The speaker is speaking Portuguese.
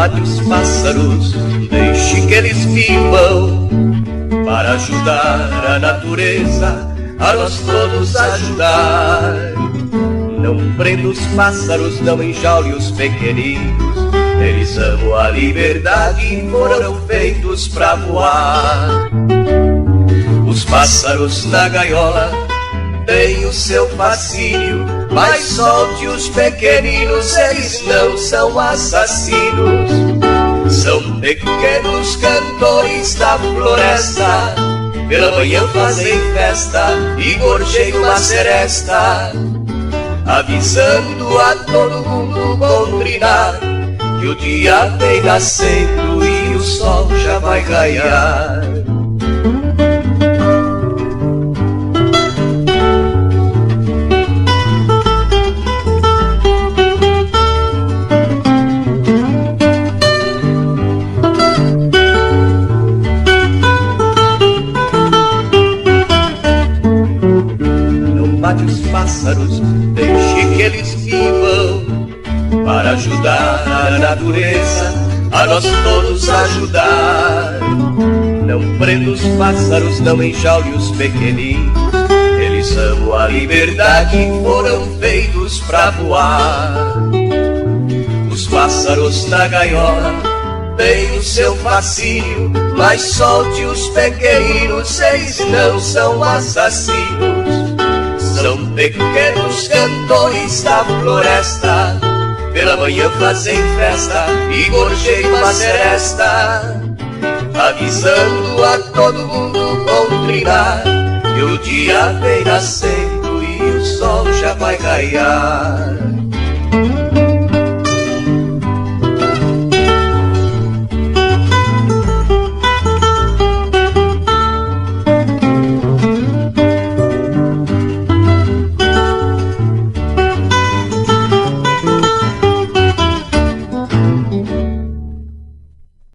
mate os pássaros, deixe que eles vivam, para ajudar a natureza, a nós todos ajudar. Não prenda os pássaros, não enjaule os pequeninos, eles amam a liberdade e foram feitos pra voar. Os pássaros na gaiola têm o seu fascínio, mas solte os pequeninos, eles não são assassinos. São pequenos cantores da floresta, pela manhã fazem festa e gorjeiam uma seresta, avisando a todo mundo com trinar que o dia vem nascendo e o sol já vai raiar. Mate os pássaros, deixe que eles vivam, para ajudar a natureza, a nós todos ajudar. Não prenda os pássaros, não enjaule os pequeninos, eles amam a liberdade e foram feitos pra voar. Os pássaros na gaiola têm o seu fascínio, mas solte os pequeninos, eles não são assassinos. São pequenos cantores da floresta, pela manhã fazem festa e gorjeiam uma seresta, avisando a todo mundo com trinar que o dia vem nascendo e o sol já vai raiar.